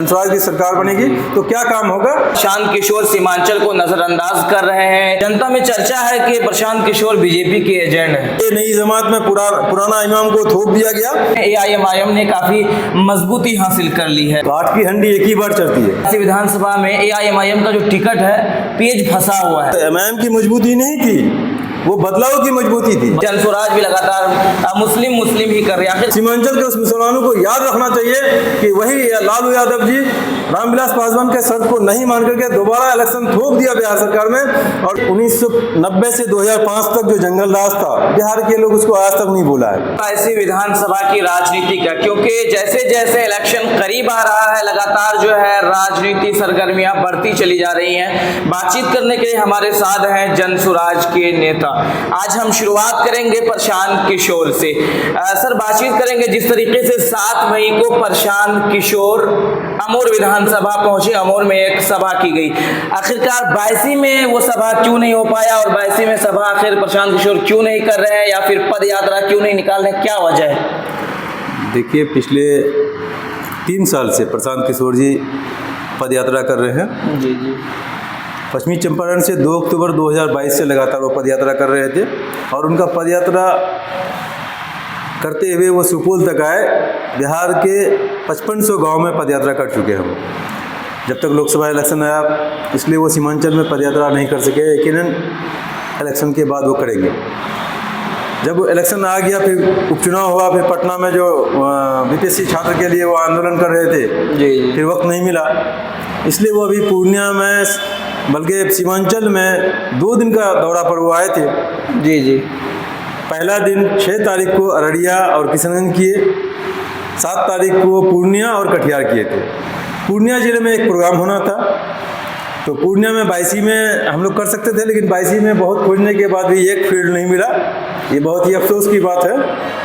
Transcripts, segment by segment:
जनसुराज की सरकार बनेगी तो क्या काम होगा। प्रशांत किशोर सीमांचल को नजरअंदाज कर रहे हैं। जनता में चर्चा है कि प्रशांत किशोर बीजेपी के एजेंट हैं। ये नई जमात में पुराना इमाम को थोप दिया गया। AIMIM ने काफी मजबूती हासिल कर ली है। काठ की हंडी एक ही बार चढ़ती है। विधानसभा में AIMIM का जो टिकट है पेज फंसा हुआ है। एमआईएम की मजबूती नहीं थी, वो बदलाव की मजबूती थी। जनसुराज भी लगातार मुस्लिम ही कर रहे हैं। सीमांचल के उस मुसलमानों को याद रखना चाहिए कि वही लालू यादव जी रामविलास पासवान के शर्त को नहीं मान करके दोबारा इलेक्शन थोप दिया बिहार सरकार में। और 1990 से 2005 तक जो जंगल राज था, बिहार के लोग उसको आज तक नहीं भूला है। ऐसी विधानसभा की राजनीति का, क्योंकि जैसे जैसे इलेक्शन करीब आ रहा है लगातार जो है राजनीति सरगर्मियां बढ़ती चली जा रही हैं। बातचीत करने के लिए हमारे साथ हैं जनसुराज के नेता। आज हम शुरुआत करेंगे प्रशांत किशोर से। सर, बातचीत करेंगे जिस तरीके से 7 मई को प्रशांत किशोर अमोर विधानसभा पहुंचे, अमोर में एक सभा की गई। आखिरकार 22 में वो सभा क्यों नहीं हो पाया और 22 में सभा आखिर प्रशांत किशोर क्यों नहीं कर रहे हैं या फिर पद यात्रा क्यों नहीं निकाल रहे, क्या वजह है? देखिए, पिछले 3 साल से प्रशांत किशोर जी पद यात्रा कर रहे हैं। जी जी। पश्चिमी चंपारण से 2 अक्टूबर 2022 से लगातार वो पदयात्रा कर रहे थे और उनका पदयात्रा करते हुए वो सुपौल तक आए। बिहार के 5500 गांव में पदयात्रा कर चुके हैं। जब तक लोकसभा इलेक्शन आया, इसलिए वो सीमांचल में पदयात्रा नहीं कर सके। यकीनन इलेक्शन के बाद वो करेंगे। जब इलेक्शन आ गया, फिर उपचुनाव हुआ, फिर पटना में जो BPSC छात्र के लिए वो आंदोलन कर रहे थे, जी। फिर वक्त नहीं मिला, इसलिए वो अभी पूर्णिया में, बल्कि सीमांचल में 2 दिन का दौरा पर वो आए थे। जी जी। पहला दिन 6 तारीख को अररिया और किशनगंज किए, 7 तारीख को पूर्णिया और कटिहार किए थे। पूर्णिया जिले में एक प्रोग्राम होना था, तो पूर्णिया में 22 में हम लोग कर सकते थे, लेकिन 22 में बहुत खोजने के बाद भी एक फील्ड नहीं मिला। ये बहुत ही अफसोस की बात है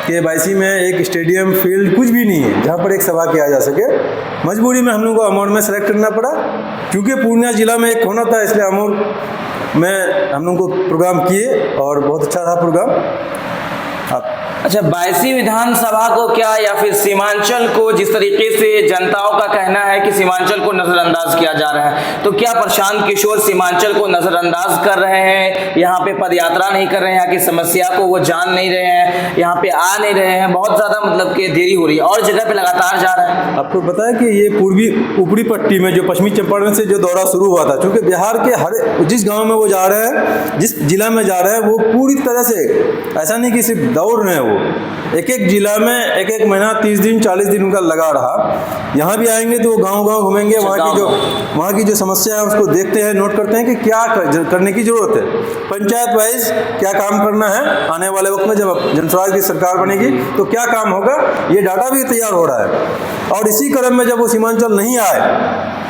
कि 22 में एक स्टेडियम, फील्ड कुछ भी नहीं है जहाँ पर एक सभा किया जा सके। मजबूरी में हम लोग को अमोर में सेलेक्ट करना पड़ा, क्योंकि पूर्णिया जिला में एक होना था, इसलिए अमोर में हम लोग को प्रोग्राम किए और बहुत अच्छा रहा प्रोग्राम। अच्छा, 22वीं विधानसभा को क्या या फिर सीमांचल को, जिस तरीके से जनताओं का कहना है कि सीमांचल को नजरअंदाज किया जा रहा है, तो क्या प्रशांत किशोर सीमांचल को नजरअंदाज कर रहे हैं? यहाँ पे पदयात्रा नहीं कर रहे हैं, यहाँ की समस्या को वो जान नहीं रहे हैं, यहाँ पे आ नहीं रहे हैं, बहुत ज्यादा मतलब कि देरी हो रही है और जगह पे लगातार जा रहा है। आपको पता है कि ये ऊपरी पट्टी में जो पश्चिमी चंपारण से जो दौरा शुरू हुआ था, क्योंकि बिहार के जिस गाँव में वो जा रहे हैं, जिस जिला में जा रहे हैं, वो पूरी तरह से, ऐसा नहीं कि सिर्फ दौड़ रहे हैं, वो एक एक जिला में एक एक महीना, 30 दिन 40 दिन उनका लगा रहा। यहाँ भी आएंगे तो वो गांव-गांव घूमेंगे, वहाँ की जो समस्या है उसको देखते हैं, नोट करते हैं कि क्या करने की जरूरत है, पंचायत वाइज क्या काम करना है। आने वाले वक्त में जब जनसुराज की सरकार बनेगी तो क्या काम होगा, ये डाटा भी तैयार हो रहा है। और इसी क्रम में जब वो सीमांचल नहीं आए,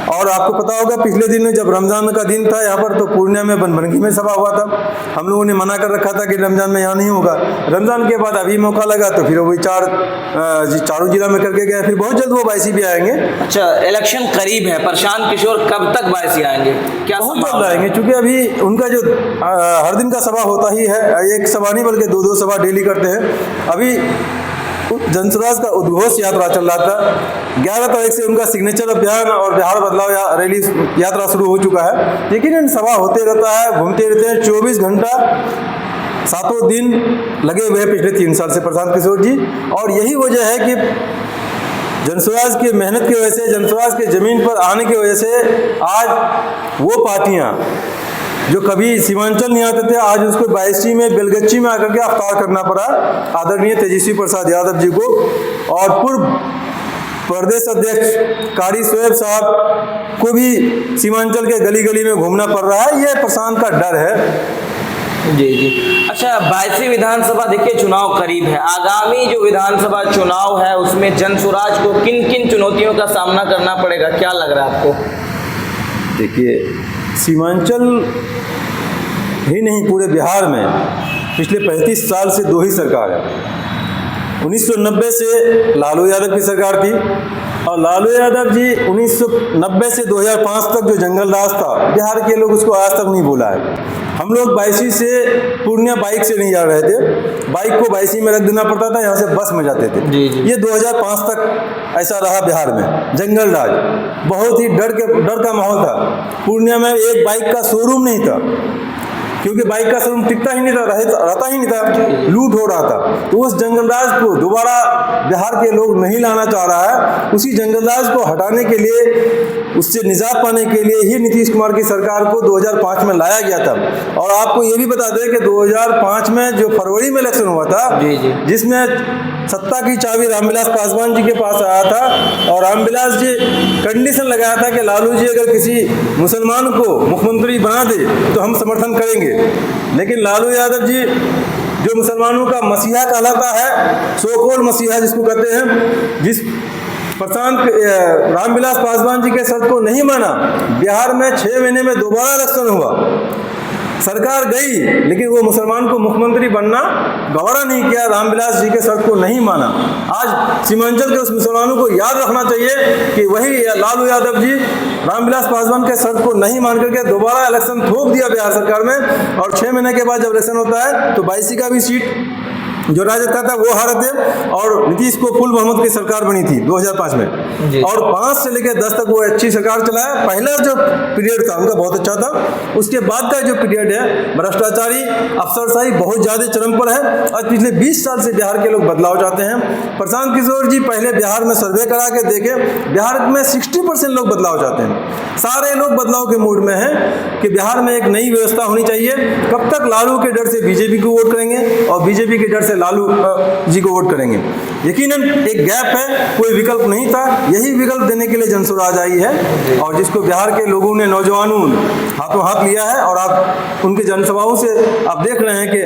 और आपको पता होगा पिछले दिन जब रमजान का दिन था यहाँ पर, तो पूर्णिया में बनबनगी में सभा हुआ था। हम लोगों ने मना कर रखा था कि रमजान में यहाँ नहीं होगा। रमजान के बाद अभी मौका लगा तो फिर वही चारों जिला में करके गए। फिर बहुत जल्द वो 22 भी आएंगे। अच्छा, इलेक्शन करीब है, प्रशांत किशोर कब तक 22 आएंगे? क्या बहुत जल्द आएंगे, क्योंकि अभी उनका जो हर दिन का सभा होता ही है, एक सभा नहीं बल्कि 2-2 सभा डेली करते हैं। अभी जनसुराज का उद्घोष यात्रा चल रहा था, 11 तारीख से उनका सिग्नेचर अभियान और बिहार बदलाव रैली यात्रा शुरू हो चुका है। लेकिन सभा होते रहता है, घूमते रहते हैं, 24 घंटा 7 दिन लगे हुए हैं पिछले 3 साल से प्रशांत किशोर जी। और यही वजह है कि जनसुराज की मेहनत की वजह से, जनसुराज के ज़मीन पर आने की वजह से आज वो पार्टियाँ जो कभी सीमांचल नहीं आते थे, आज उसको 22 में बेलगच्ची में आकर के अवतार करना पड़ा आदरणीय तेजस्वी प्रसाद यादव जी को। और पूर्व प्रदेश अध्यक्ष कारी शोएब साहब को भी सीमांचल के गली गली में घूमना पड़ रहा है। ये प्रशांत का डर है। जी जी। अच्छा, 22वीं विधानसभा, देखिए चुनाव करीब है। आगामी जो विधानसभा चुनाव है उसमें जनसुराज को किन किन चुनौतियों का सामना करना पड़ेगा, क्या लग रहा है आपको? देखिए, सीमांचल ही नहीं, पूरे बिहार में पिछले 35 साल से 2 ही सरकार है। 1990 से लालू यादव की सरकार थी, और लालू यादव जी 1990 से 2005 तक जो जंगल राज था, बिहार के लोग उसको आज तक नहीं भूला है। हम लोग बायसी से पूर्णिया बाइक से नहीं जा रहे थे, बाइक को बायसी में रख देना पड़ता था, यहाँ से बस में जाते थे। जी जी। ये 2005 तक ऐसा रहा बिहार में जंगल राज। बहुत ही डर का माहौल था। पूर्णिया में एक बाइक का शोरूम नहीं था, क्योंकि बाइक का शोरूम टिकता ही नहीं था, रहता ही नहीं था, लूट हो रहा था। तो उस जंगल राज को दोबारा बिहार के लोग नहीं लाना चाह रहा है। उसी जंगल राज को हटाने के लिए, उससे निजात पाने के लिए ही नीतीश कुमार की सरकार को 2005 में लाया गया था। और आपको ये भी बता दें कि 2005 में जो फरवरी में इलेक्शन हुआ था, जिसमें सत्ता की चाबी रामविलास पासवान जी के पास आया था, और रामविलास जी कंडीशन लगाया था कि लालू जी अगर किसी मुसलमान को मुख्यमंत्री बना दे तो हम समर्थन करेंगे। लेकिन लालू यादव जी जो मुसलमानों का मसीहा कहलाता है, सो कॉल्ड मसीहा जिसको कहते हैं, जिस रामविलास पासवान जी के शर्त को नहीं माना, बिहार में 6 महीने में दोबारा इलेक्शन हुआ, सरकार गई, लेकिन वो मुसलमान को मुख्यमंत्री बनना गवारा नहीं किया, रामविलास जी के शर्त को नहीं माना। आज सीमांचल के उस मुसलमानों को याद रखना चाहिए कि वही लालू यादव जी रामविलास पासवान के शर्त को नहीं मान करके दोबारा इलेक्शन थोप दिया बिहार सरकार में। और 6 महीने के बाद जब इलेक्शन होता है तो 82 का भी सीट जो राजद का था वो हारे थे, और नीतीश को फुल बहुमत की सरकार बनी थी 2005 में। और 5 से लेकर 10 तक वो अच्छी सरकार चलाया। पहला जो पीरियड था उनका बहुत अच्छा था। उसके बाद का जो पीरियड है, भ्रष्टाचारी अफसरशाही बहुत ज़्यादा चरम पर है। आज पिछले 20 साल से बिहार के लोग बदलाव चाहते हैं। प्रशांत किशोर जी पहले बिहार में सर्वे करा के देखे, बिहार में 60% लोग बदलाव चाहते हैं। सारे लोग बदलाव के मूड में हैं कि बिहार में एक नई व्यवस्था होनी चाहिए। कब तक लालू के डर से बीजेपी को वोट करेंगे और बीजेपी के डर से लालू जी को वोट करेंगे? यकीनन एक गैप है, कोई विकल्प नहीं था। यही विकल्प देने के लिए जनसुराज आई है, और जिसको बिहार के लोगों ने, नौजवानों हाथों हाथ लिया है। और आप उनके जनसभाओं से आप देख रहे हैं कि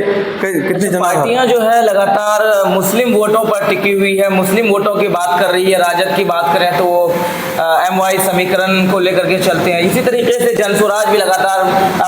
कितने पार्टियां जो है लगातार मुस्लिम वोटों पर टिकी हुई है, मुस्लिम वोटों की बात कर रही है। राजद की बात करें तो वो MY समीकरण को लेकर के चलते हैं। इसी तरीके से जनसुराज भी लगातार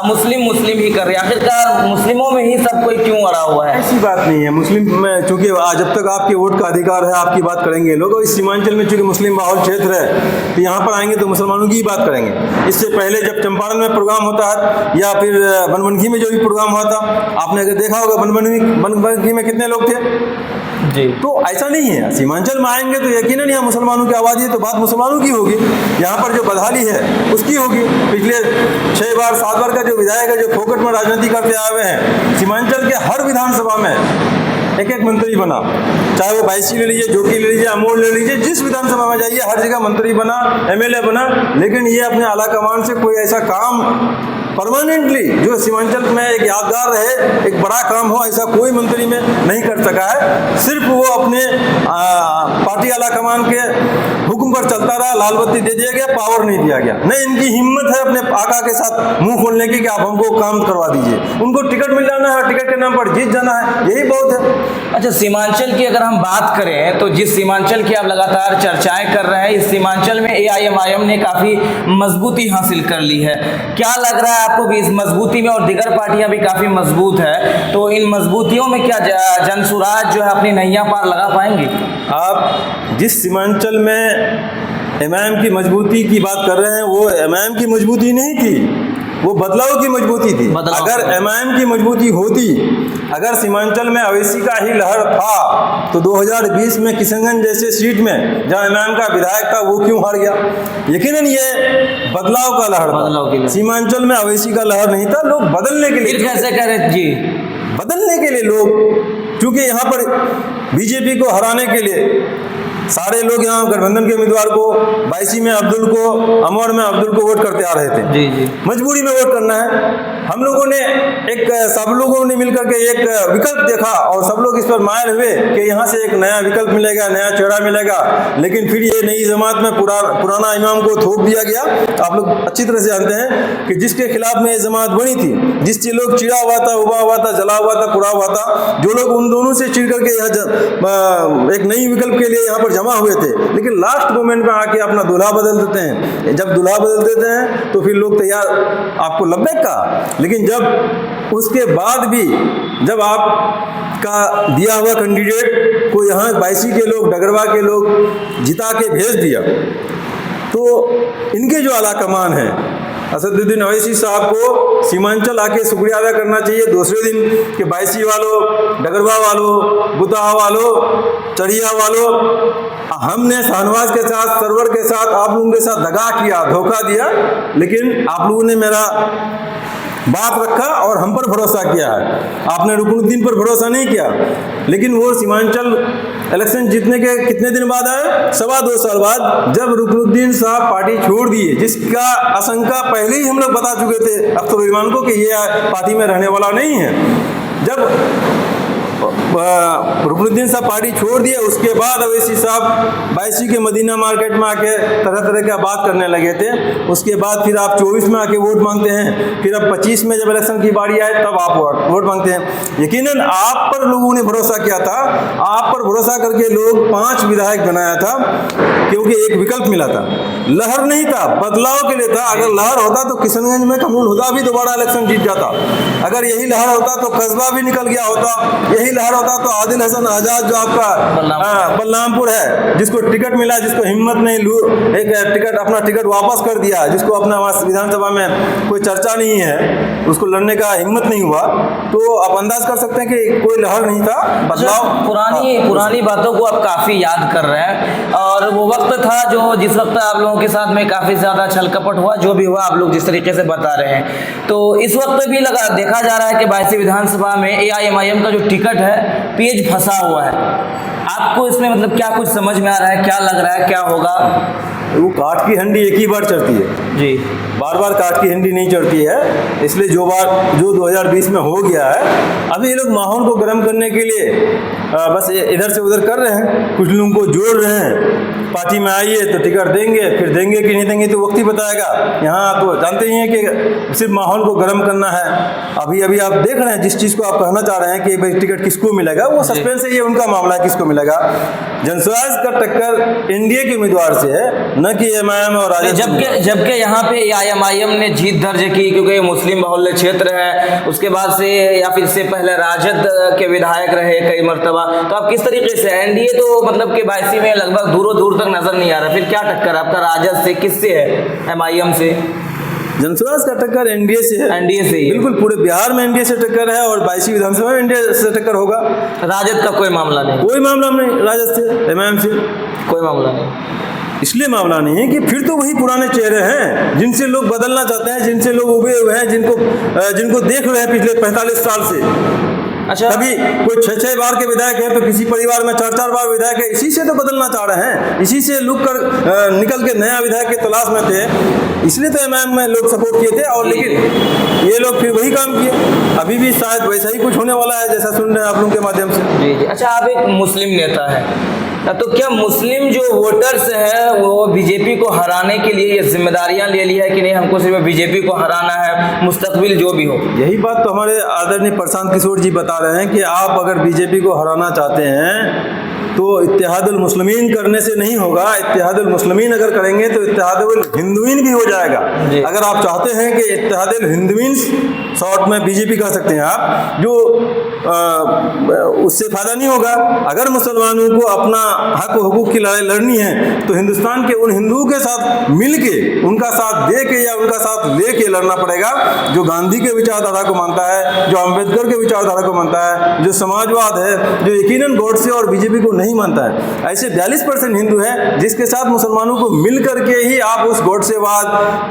मुस्लिम ही कर रहे हैं। आखिरकार मुस्लिमों में ही सब कोई क्यों अड़ा हुआ है? ऐसी बात नहीं है। मुस्लिम में चूंकि जब तक आपके वोट का अधिकार है, आपकी बात करेंगे लोग। और इस सीमांचल में चूंकि मुस्लिम माहौल क्षेत्र है, तो यहाँ पर आएंगे तो मुसलमानों की ही बात करेंगे। इससे पहले जब चंपारण में प्रोग्राम होता है, या फिर बनबनखी में जो भी प्रोग्राम हुआ था, आपने अगर देखा होगा बनबनखी में कितने लोग थे जी। तो ऐसा नहीं है, सीमांचल में आएंगे तो यकीनन यहाँ मुसलमानों की आबादी है, तो बात मुसलमानों की होगी। यहाँ पर जो बदहाली है उसकी होगी। पिछले 6 बार 7 बार का जो विधायक है, जो फोकट में राजनीति करते आए हुए हैं, सीमांचल के हर विधानसभा में एक मंत्री बना, चाहे वो बायसी ले लीजिए, जोकी ले लीजिए, अमोल ले लीजिए, जिस विधानसभा में जाइए हर जगह मंत्री बना, MLA बना। लेकिन ये अपने आला कमान से कोई ऐसा काम परमानेंटली जो सीमांचल में एक यादगार रहे, एक बड़ा काम हो, ऐसा कोई मंत्री में नहीं कर सका है। सिर्फ वो अपने पार्टी आला कमान के हुक्म पर चलता रहा, लाल बत्ती दे दिया गया, पावर नहीं दिया गया। नहीं इनकी हिम्मत है अपने आका के साथ मुंह खोलने की कि आप हमको काम करवा दीजिए। उनको टिकट मिल जाना है, टिकट के नाम पर जीत जाना है, यही बहुत है। अच्छा, सीमांचल की अगर हम बात करें तो जिस सीमांचल की आप लगातार चर्चाएं कर रहे हैं, इस सीमांचल में AIMIM ने काफ़ी मजबूती हासिल कर ली है। क्या लग रहा है आपको कि इस मजबूती में, और दीगर पार्टियां भी काफ़ी मजबूत है, तो इन मजबूतियों में क्या जनसुराज जो है अपनी नैया पार लगा पाएंगे? आप जिस सीमांचल में MIM की मजबूती की बात कर रहे हैं, वो MIM की मजबूती नहीं थी, वो बदलाव की मजबूती थी। अगर MIM की मजबूती होती, अगर सीमांचल में अवैसी का ही लहर था, तो 2020 में किशनगंज जैसे सीट में जहाँ MIM का विधायक था वो क्यों हार गया? यकीनन ये बदलाव का लहर था। सीमांचल में अवैसी का लहर नहीं था। लोग बदलने के लिए, कैसे करें जी, बदलने के लिए लोग, क्योंकि यहाँ पर बीजेपी को हराने के लिए सारे लोग यहाँ गठबंधन के उम्मीदवार को, बायसी में अब्दुल को, अमर में अब्दुल को वोट करते आ रहे थे। जी। मजबूरी में वोट करना है। हम लोगों ने सब लोगों ने मिलकर के एक विकल्प देखा, और सब लोग इस पर मायल हुए कि यहाँ से एक नया विकल्प मिलेगा, नया चेहरा मिलेगा। लेकिन फिर ये नई जमात में पुराना इमाम को थोप दिया गया। आप लोग अच्छी तरह से जानते हैं कि जिसके खिलाफ में ये जमात बनी थी, जिससे लोग चिड़ा हुआ था, उबा हुआ था, जला हुआ था, पुरा हुआ था, जो लोग उन दोनों से चिढ़ करके यहाँ एक नई विकल्प के लिए यहाँ पर जमा हुए थे, लेकिन लास्ट मोमेंट में आके अपना दूल्हा बदल देते हैं। जब दूल्हा बदल देते हैं तो फिर लोग तैयार आपको लब्बैक का, लेकिन जब उसके बाद भी जब आप का दिया हुआ कैंडिडेट को यहाँ बायसी के लोग, डगरवा के लोग जिता के भेज दिया। तो इनके जो आला कमान है असदुद्दीन अवैसी साहब को सीमांचल आके शुक्रिया अदा करना चाहिए दूसरे दिन कि बायसी वालों, डगरवा वालों, बुताहा वालों, चढ़िया वालों, हमने शाहनवाज के साथ, सरवर के साथ, आप लोगों के साथ दगा किया, धोखा दिया, लेकिन आप लोगों ने मेरा बात रखा और हम पर भरोसा किया है। आपने रुकनुद्दीन पर भरोसा नहीं किया, लेकिन वो सीमांचल इलेक्शन जीतने के कितने दिन बाद आए? 2.25 साल बाद, जब रुकनुद्दीन साहब पार्टी छोड़ दिए, जिसका आशंका पहले ही हम लोग बता चुके थे अख्तरुल को कि ये पार्टी में रहने वाला नहीं है। जब रुकनुद्दीन साहब पार्टी छोड़ दिए, उसके बाद अवैसी साहब बायसी के मदीना मार्केट में आके तरह तरह का बात करने लगे थे। उसके बाद फिर आप 24 में आके वोट मांगते हैं, फिर अब 25 में जब इलेक्शन की बारी आए तब आप वोट मांगते हैं। यकीनन आप पर लोगों ने भरोसा किया था, आप पर भरोसा करके लोग 5 विधायक बनाया था, क्योंकि एक विकल्प मिला था, लहर नहीं था, बदलाव के लिए था। अगर लहर होता तो किशनगंज में कमरुल हुदा भी दोबारा इलेक्शन जीत जाता। अगर यही लहर होता तो कस्बा भी निकल गया होता। यही लहर होता तो आदिल हसन आजाद जो आपका बलरामपुर है, जिसको टिकट मिला, जिसको हिम्मत नहीं, एक टिकट, अपना टिकट वापस कर दिया, जिसको अपना विधानसभा में कोई चर्चा नहीं है, उसको लड़ने का हिम्मत नहीं हुआ, तो आप अंदाज कर सकते हैं कि कोई लहर नहीं था, बदलाव। पुरानी बातों को आप काफी याद कर रहे हैं, और वो वक्त था जो जिस वक्त आप लोगों के साथ में काफी ज्यादा छल कपट हुआ, जो भी हुआ आप लोग जिस तरीके से बता रहे हैं। तो इस वक्त भी देखा जा रहा है कि बायसी विधानसभा में AIMIM का जो टिकट है पेज फंसा हुआ है। आपको इसमें मतलब क्या कुछ समझ में आ रहा है, क्या लग रहा है, क्या होगा? वो काठ की हंडी एक ही बार चढ़ती है जी, बार बार काठ की हंडी नहीं चढ़ती है। इसलिए जो 2020 में हो गया है, अभी ये लोग माहौल को गर्म करने के लिए बस इधर से उधर कर रहे हैं, कुछ लोगों को जोड़ रहे हैं। पार्टी में आइए तो टिकट देंगे, फिर देंगे कि नहीं देंगे तो वक्त ही बताएगा। यहाँ तो जानते ही हैं कि सिर्फ माहौल को गर्म करना है। अभी आप देख रहे हैं जिस चीज़ को आप कहना चाह रहे हैं कि भाई टिकट किसको मिलेगा, वो सस्पेंस है, ये उनका मामला है, किसको मिलेगा। जनसुराज का टक्कर एनडीए के उम्मीदवार से है, न कि MIM और राजद। जबकि यहाँ पे AIMIM ने जीत दर्ज की, क्योंकि मुस्लिम बहुल्य क्षेत्र है, उसके बाद से या फिर इससे पहले राजद के विधायक रहे कई मरतबा। तो आप किस तरीके से, एनडीए तो मतलब कि बायसी में लगभग दूरों दूर तक नजर नहीं आ रहा, फिर क्या टक्कर आपका राजद से, किससे है? MIM से? जनसुराज का टक्कर एनडीए से है, एनडीए से ही, बिल्कुल पूरे बिहार में एनडीए से टक्कर है, और बायसी विधानसभा में एनडीए से टक्कर होगा। राजद का कोई मामला नहीं? कोई मामला नहीं राजद से, MIM से कोई मामला नहीं। इसलिए मामला नहीं है कि फिर तो वही पुराने चेहरे हैं जिनसे लोग बदलना चाहते हैं, जिनसे लोग उबे हुए हैं, जिनको देख रहे हैं पिछले 45 साल से। अच्छा, कभी कोई 6 बार के विधायक है, तो किसी परिवार में 4 बार विधायक है, इसी से तो बदलना चाह रहे हैं, इसी से लुक कर निकल के नया विधायक की तलाश में थे। इसलिए तो MIM में लोग सपोर्ट किए थे, और लेकिन ये लोग फिर वही काम किए। अभी भी शायद वैसा ही कुछ होने वाला है जैसा सुन रहे हैं आप लोगों के माध्यम से। जी। अच्छा, आप एक मुस्लिम नेता है, तो क्या मुस्लिम जो वोटर्स है वो बीजेपी को हराने के लिए ये जिम्मेदारियां ले ली है कि नहीं, हमको सिर्फ बीजेपी को हराना है, मुस्तकबिल जो भी हो? यही बात तो हमारे आदरणीय प्रशांत किशोर जी बता रहे हैं कि आप अगर बीजेपी को हराना चाहते हैं तो इत्तेहादुल मुस्लिमीन करने से नहीं होगा। इत्तेहादुल मुस्लिमीन अगर करेंगे तो इत्तेहादुल हिंदुईन भी हो जाएगा। अगर आप चाहते हैं कि इत्तेहादुल हिंदुईन, शॉर्ट में बीजेपी कह सकते हैं आप, जो उससे फायदा नहीं होगा। अगर मुसलमानों को अपना हक व हुकूक की लड़ाई लड़नी है तो हिंदुस्तान के उन हिंदुओं के साथ मिल के, उनका साथ दे के या उनका साथ ले के लड़ना पड़ेगा, जो गांधी के विचारधारा को मानता है, जो अम्बेडकर के विचारधारा को मानता है, जो समाजवाद है, जो यकीनन गॉडसे और बीजेपी को नहीं मानता है। ऐसे 42% हिंदू हैं जिसके साथ मुसलमानों को मिल करके ही आप उस गॉडसेवाद,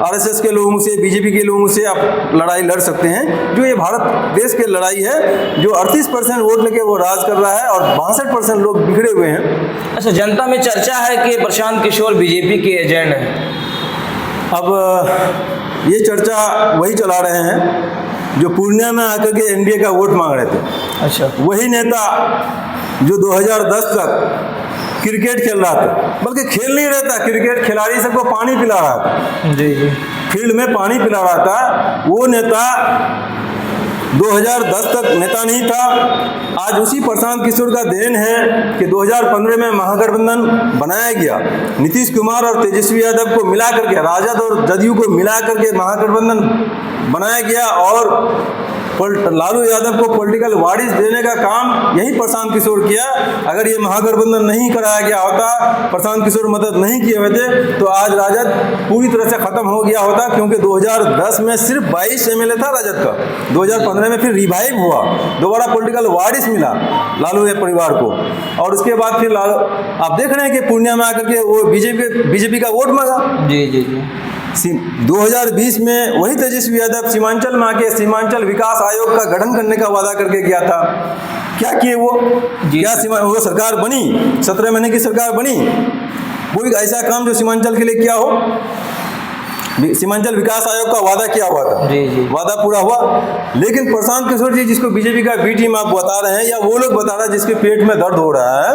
RSS के लोगों से, बीजेपी के लोगों से आप लड़ाई लड़ सकते हैं। जो ये भारत देश की लड़ाई है, जो 38% वोट लेके वो राज कर रहा है और 62% लोग बिगड़े हुए हैं। अच्छा, जनता में चर्चा है कि प्रशांत किशोर बीजेपी के एजेंट हैं। अब ये चर्चा वही चला रहे हैं जो पूर्णिया में आकर के एनडीए का वोट मांग रहे थे। अच्छा, वही नेता जो 2010 तक क्रिकेट खेल रहा था, बल्कि खेल नहीं रहा था, क्रिकेट खिलाड़ी सबको पानी पिला रहा था। जी जी, फील्ड में पानी पिला रहा था। वो नेता 2010 तक नेता नहीं था। आज उसी प्रशांत किशोर का देन है कि 2015 में महागठबंधन बनाया गया। नीतीश कुमार और तेजस्वी यादव को मिला करके, राजद और जदयू को मिला करके महागठबंधन बनाया गया और लालू यादव को पॉलिटिकल वारिस देने का काम यही प्रशांत किशोर किया। अगर ये महागठबंधन नहीं कराया गया होता, प्रशांत किशोर मदद नहीं किए होते, तो आज राजद पूरी तरह से खत्म हो गया होता, क्योंकि 2010 में सिर्फ 22 एमएलए था राजद का। 2015 में फिर रिवाइव हुआ, दोबारा पॉलिटिकल वारिस मिला लालू परिवार को, और उसके बाद फिर लालू, आप देख रहे हैं कि पूर्णिया में आकर के वो बीजेपी का वोट मांगा। जी जी जी। 2020 में वही तेजस्वी यादव सीमांचल में आके सीमांचल विकास आयोग का गठन करने का वादा करके गया था। क्या किए वो? क्या वो सरकार बनी? 17 महीने की सरकार बनी? कोई ऐसा काम जो सीमांचल के लिए किया हो? सीमांचल विकास आयोग का वादा किया हुआ था, जी जी। वादा पूरा हुआ। लेकिन प्रशांत किशोर जी, जिसको बीजेपी का बी टीम आप बता रहे हैं, या वो लोग बता रहे हैं जिसके पेट में दर्द हो रहा है,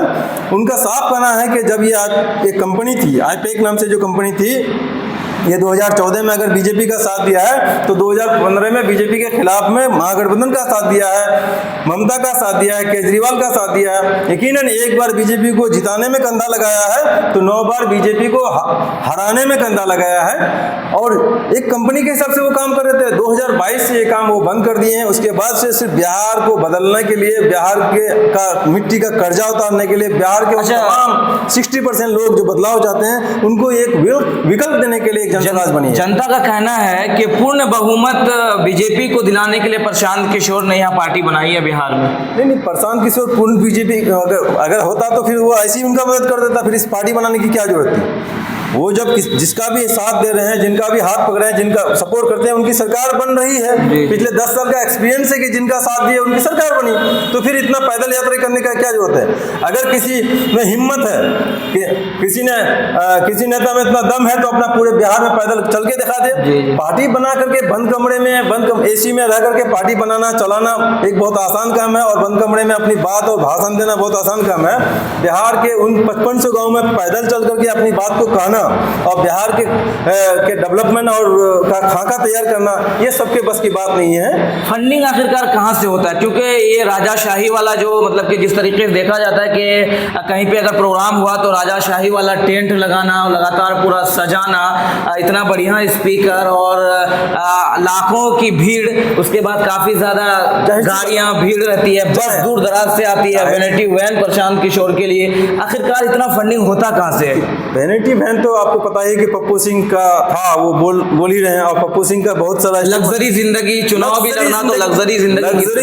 उनका साफ कहना है कि जब ये एक कंपनी थी, आईपेक नाम से जो कंपनी थी, ये 2014 में अगर बीजेपी का साथ दिया है, तो 2015 में बीजेपी के खिलाफ में महागठबंधन का साथ दिया है, ममता का साथ दिया है, केजरीवाल का साथ दिया है। यकीनन एक बार बीजेपी को जिताने में कंधा लगाया है, तो 9 बार बीजेपी को हराने में कंधा लगाया है। और एक कंपनी के हिसाब से वो काम कर रहे थे। 2022 से ये काम वो बंद कर दिए हैं। उसके बाद से सिर्फ बिहार को बदलने के लिए, बिहार का मिट्टी का कर्जा उतारने के लिए, बिहार के तमाम 60% लोग जो बदलाव चाहते हैं, उनको एक विकल्प देने के लिए जनसुराज बनी है। जनता का कहना है कि पूर्ण बहुमत बीजेपी को दिलाने के लिए प्रशांत किशोर ने यहाँ पार्टी बनाई है बिहार में। नहीं, प्रशांत किशोर पूर्ण बीजेपी अगर होता तो फिर वो ऐसी उनका मदद कर देता, फिर इस पार्टी बनाने की क्या जरूरत थी? वो जब जिसका भी साथ दे रहे हैं, जिनका भी हाथ पकड़े हैं, जिनका सपोर्ट करते हैं, उनकी सरकार बन रही है। पिछले 10 साल का एक्सपीरियंस है कि जिनका साथ दिया उनकी सरकार बनी, तो फिर इतना पैदल यात्रा करने का क्या जरूरत है? अगर किसी में हिम्मत है कि किसी नेता में इतना दम है, तो अपना पूरे बिहार में पैदल चल के दिखा दे। पार्टी बना करके बंद कमरे में, एसी में रह करके पार्टी बनाना चलाना एक बहुत आसान काम है, और बंद कमरे में अपनी बात और भाषण देना बहुत आसान काम है। बिहार के उन 5500 गाँव में पैदल चल करके अपनी बात को कहना और बिहार के डेवलपमेंट और का खाका तैयार करना, ये सबके बस की बात नहीं है। फंडिंग आखिरकार कहाँ से होता है? क्योंकि ये राजाशाही वाला जो, मतलब कि जिस तरीके से देखा जाता है कि कहीं पे अगर प्रोग्राम हुआ तो राजाशाही वाला टेंट लगाना, लगातार पूरा सजाना, इतना बढ़िया स्पीकर और लाखों की भीड़, उसके बाद काफी ज्यादा गाड़ियां भीड़ रहती है, बस दूर दराज से आती है, वैनिटी वैन प्रशांत किशोर के लिए। आखिरकार इतना फंडिंग होता कहाँ से? वैनिटी वैन तो आपको पता है कि पप्पू सिंह का था, वो बोल ही रहे हैं, और पप्पू सिंह का बहुत सारा लग्जरी जिंदगी, चुनाव भी लड़ना तो लग्जरी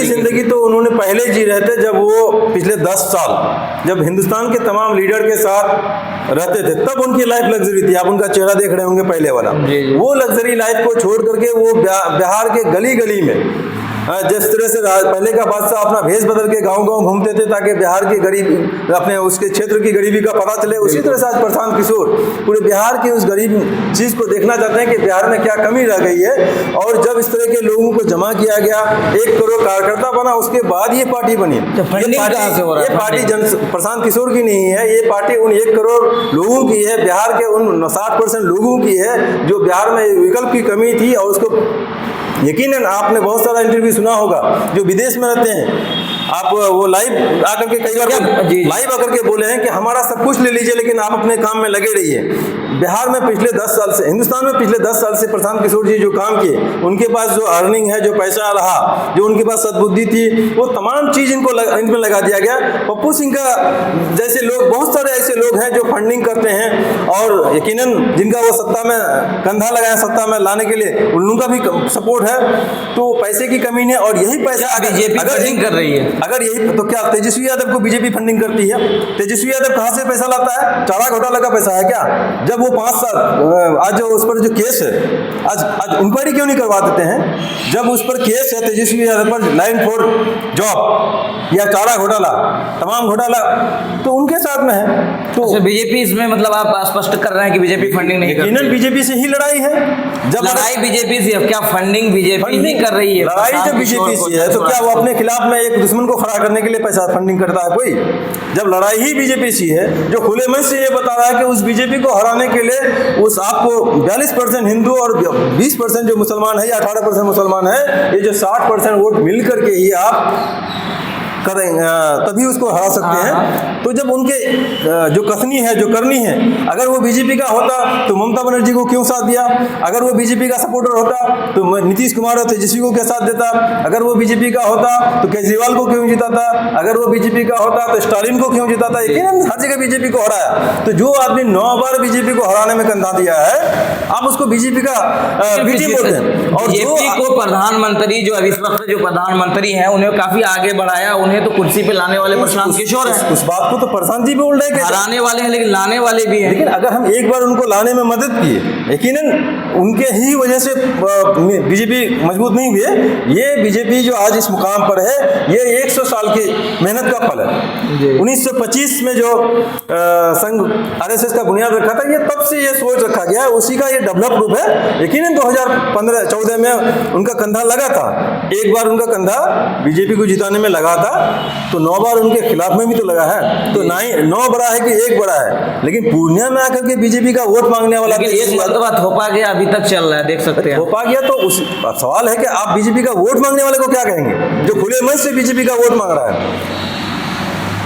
जिंदगी तो उन्होंने पहले जी रहे थे, जब वो पिछले 10 साल जब हिंदुस्तान के तमाम लीडर के साथ रहते थे, तब उनकी लाइफ लग्जरी थी। आप उनका चेहरा देख रहे होंगे पहले वाला। वो लग्जरी लाइफ को छोड़ करके वो बिहार के गली गली में, जिस तरह से पहले का बादशाह अपना भेष बदल के गांव-गांव घूमते थे ताकि बिहार की गरीब, अपने उसके क्षेत्र की गरीबी का पता चले, उसी तरह से आज प्रशांत किशोर पूरे बिहार की उस गरीब चीज को देखना चाहते हैं कि बिहार में क्या कमी रह गई है। और जब इस तरह के लोगों को जमा किया गया, 1 करोड़ कार्यकर्ता बना, उसके बाद ये पार्टी बनी। ये पार्टी प्रशांत किशोर की नहीं है, ये पार्टी उन 1 करोड़ लोगों की है, बिहार के उन 60% लोगों की है जो बिहार में विकल्प की कमी थी। और उसको यकीनन आपने बहुत सारा इंटरव्यू सुना होगा जो विदेश में रहते हैं, आप वो लाइव आकर के कई बार लाइव आकर के बोले हैं कि हमारा सब कुछ ले लीजिए लेकिन आप अपने काम में लगे रहिए। बिहार में पिछले 10 साल से, हिंदुस्तान में पिछले 10 साल से प्रशांत किशोर जी जो काम किए, उनके पास जो अर्निंग है, जो पैसा रहा, जो उनके पास सद्बुद्धि थी, वो तमाम चीज इनमें लगा दिया गया। पप्पू सिंह का जैसे लोग, बहुत सारे ऐसे लोग हैं जो फंडिंग करते हैं, और यकीनन जिनका वो सत्ता में कंधा लगाया, सत्ता में लाने के लिए उनका भी सपोर्ट है। तो पैसे की कमी नहीं है, और यही पैसा बीजेपी फंडिंग कर रही है। अगर यही तो क्या तेजस्वी यादव को बीजेपी फंडिंग करती है? तेजस्वी यादव कहां से पैसा लाता है? चारा घोटाला का पैसा है क्या? जब वो 5 साल, आज जो उस पर जो केस है, आज इंक्वायरी क्यों नहीं करवा देते हैं? जब उस पर केस है तेजस्वी यादव पर, लाइन फॉर जॉब या चारा घोटाला, तमाम घोटाला तो उनके साथ में है। तो बीजेपी इसमें, मतलब आप स्पष्ट कर रहे हैं कि बीजेपी फंडिंग नहीं करती? यकीनन बीजेपी से ही लड़ाई है। जब लड़ाई बीजेपी से, क्या फंडिंग बीजेपी नहीं कर रही है? लड़ाई जब बीजेपी से है तो क्या वो अपने खिलाफ में एक दुश्मन को को खड़ा करने के लिए पैसा फंडिंग करता है कोई? जब लड़ाई ही बीजेपी से है, जो खुले मन से ये बता रहा है कि उस बीजेपी को हराने के लिए उस आपको 42% हिंदू और 20% जो मुसलमान है या 18% मुसलमान है, ये जो 60% वोट मिल करके ही आप करेंगे तभी उसको हरा सकते हैं। तो जब उनके जो कसनी है, जो करनी है, अगर वो बीजेपी का होता तो ममता बनर्जी को क्यों साथ दिया? अगर वो बीजेपी का सपोर्टर होता तो नीतीश कुमार और तेजस्वी को क्या साथ देता? अगर वो बीजेपी का होता तो केजरीवाल को क्यों जिताता? अगर वो बीजेपी का होता तो स्टालिन को क्यों जिताता? यकीनन हर जगह बीजेपी को हराया। तो जो आदमी 9 बार बीजेपी को हराने में कंधा दिया है, आप उसको बीजेपी का बीजेपी बोलते हैं। और बीजेपी को प्रधानमंत्री जो इस वक्त जो प्रधानमंत्री हैं उन्हें काफी आगे बढ़ाया, उन्हें तो कुर्सी पे लाने वाले प्रशांत किशोर हैं। उस बात को तो प्रशांत जी भी बोल रहे हैं कि हराने वाले हैं लेकिन लाने वाले भी हैं। लेकिन अगर हम एक बार उनको लाने में मदद किए, यकीनन उनके ही वजह से बीजेपी मजबूत नहीं हुई है। ये बीजेपी जो आज इस मुकाम पर है, ये 100 साल की मेहनत का फल है। 1925 में जो संघ आरएसएस का बुनियाद रखा था, ये तब से ये सोच रखा गया है, उसी का ये डेवलप रूप है। यकीनन 2015-14 में उनका कंधा लगा था, एक बार उनका कंधा बीजेपी को जिताने में लगा था, तो 9 बार उनके खिलाफ में भी तो लगा है। तो 9 बड़ा है कि 1 बड़ा है, लेकिन पूर्णिया में आकर के बीजेपी का वोट मांगने वाला एक मरतबा थोपा गया, अभी तक चल रहा है, देख सकते हैं। थोपा गया तो उस सवाल है कि आप बीजेपी का वोट मांगने वाले को क्या कहेंगे? जो खुले मन से बीजेपी का वोट मांग रहा है,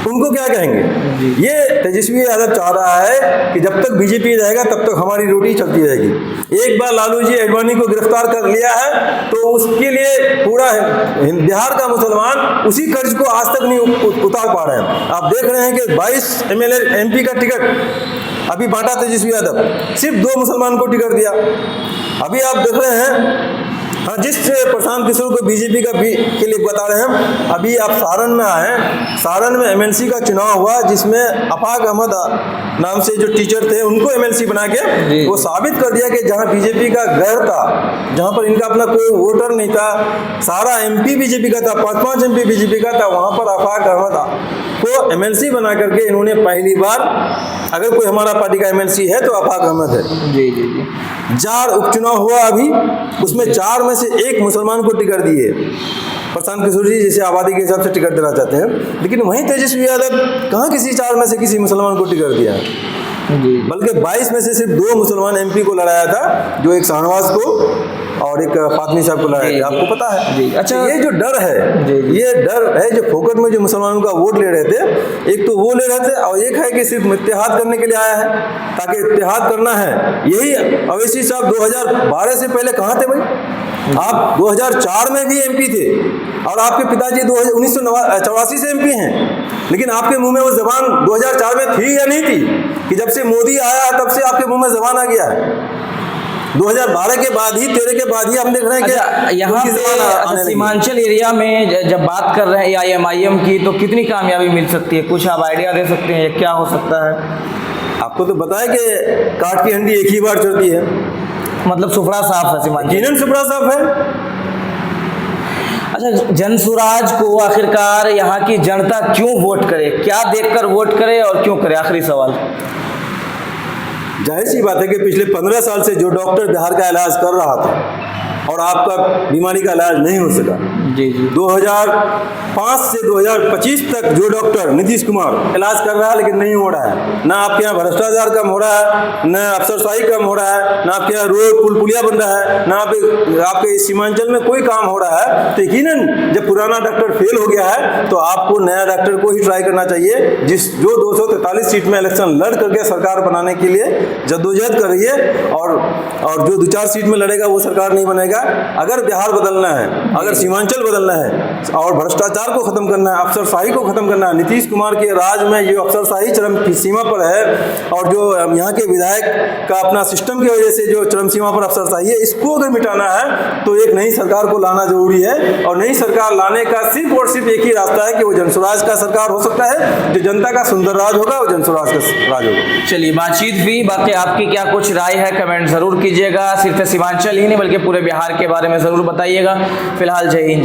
उनको क्या कहेंगे? ये तेजस्वी यादव चाह रहा है कि जब तक बीजेपी रहेगा तब तक हमारी रोटी चलती रहेगी। एक बार लालू जी आडवाणी को गिरफ्तार कर लिया है तो उसके लिए पूरा बिहार का मुसलमान उसी कर्ज को आज तक नहीं उतार पा रहे हैं। आप देख रहे हैं कि 22 MLA MP का टिकट अभी बांटा तेजस्वी यादव, सिर्फ 2 मुसलमान को टिकट दिया। अभी आप देख रहे हैं, हाँ, जिस प्रशांत किशोर को बीजेपी का के लिए बता रहे हैं, अभी आप सारण में आए, सारण में MLC का चुनाव हुआ जिसमें अफाक अहमद नाम से जो टीचर थे उनको MLC बना के वो साबित कर दिया कि जहां बीजेपी का गैर था, जहां पर इनका अपना कोई वोटर नहीं था, सारा MP बीजेपी का था, 5-5 MP बीजेपी का था, वहां पर अफाक अहमद को MLC बना करके इन्होंने पहली बार, अगर कोई हमारा पार्टी का MLC है तो अफाक अहमद है। जी जी जी। 4 उपचुनाव हुआ अभी, उसमें 4 में से 1 मुसलमान को टिकट दिए। प्रशांत किशोर जी जैसे आबादी के हिसाब से टिकट देना चाहते हैं, लेकिन वहीं तेजस्वी यादव कहाँ किसी 4 में से किसी मुसलमान को टिकट दिया? बल्कि 22 में से सिर्फ 2 मुसलमान MP को लड़ाया था, जो एक शाहनवाज को और एक फातमी साहब को लड़ाया था, आपको पता है। अच्छा, ये जो डर है, ये डर है जो फोकट में जो मुसलमानों का वोट ले रहे थे, एक तो वो ले रहे थे और एक है कि सिर्फ इत्तेहाद करने के लिए आया है, ताकि इत्तेहाद करना है। यही अवैसी साहब 2012 से पहले कहाँ थे भाई? आप 2004 में भी MP थे और आपके पिताजी 1984 से MP हैं, लेकिन आपके मुंह में वो जबान 2004 में थी या नहीं थी कि जब से मोदी आया तब से आपके मुंह में जबान आ गया है? 2012 के बाद ही, 13 के बाद ही हम देख रहे हैं कि यहाँ पे सीमांचल एरिया में जब बात कर रहे हैं AIM की, तो कितनी कामयाबी मिल सकती है? कुछ आप आइडिया दे सकते हैं, क्या हो सकता है? आपको तो बताया कि काट की हंडी एक ही बार चढ़ती है, मतलब सुपड़ा साफ है सीमांचल, सुपड़ा साफ है। अच्छा, जनसुराज को आखिरकार यहाँ की जनता क्यों वोट करे? क्या देखकर वोट करे और क्यों करे? आखिरी सवाल। जाहिर सी बात है कि पिछले 15 साल से जो डॉक्टर बिहार का इलाज कर रहा था और आपका बीमारी का इलाज नहीं हो सका, जी जी, 2005 से 2025 तक जो डॉक्टर नीतीश कुमार इलाज कर रहा है लेकिन नहीं हो रहा है। ना आपके यहाँ भ्रष्टाचार कम हो रहा है, ना अफसरशाही कम हो रहा है, ना आपके यहाँ रोड पुल पुलिया बन रहा है, ना आपके सीमांचल में कोई काम हो रहा है। तो यकीनन जब पुराना डॉक्टर फेल हो गया है तो आपको नया डॉक्टर को ही ट्राई करना चाहिए, जो 243 सीट में इलेक्शन लड़ करके सरकार बनाने के लिए जद्दोजहद कर रही है, और जो 2-4 सीट में लड़ेगा वो सरकार नहीं बनेगा। अगर बिहार बदलना है, अगर सीमांचल बदलना है और भ्रष्टाचार को खत्म करना है, अफसरशाही को खत्म करना है, नीतीश कुमार के राज में ये अफसरशाही चरम सीमा पर है और जो यहाँ के विधायक का अपना सिस्टम की वजह से जो चरम सीमा पर अफसरशाही है, इसको अगर मिटाना है तो एक नई सरकार को लाना जरूरी है। और नई सरकार लाने का सिर्फ और सिर्फ एक ही रास्ता है कि वो जनसुराज का सरकार हो सकता है, जो जनता का सुंदर राज होगा, वो जनसुराज का राज होगा। चलिए, बातचीत हुई, बाकी आपकी क्या कुछ राय है कमेंट जरूर कीजिएगा। सिर्फ सीमांचल ही नहीं बल्कि पूरे बिहार के बारे में जरूर बताइएगा। फिलहाल जय हिंद।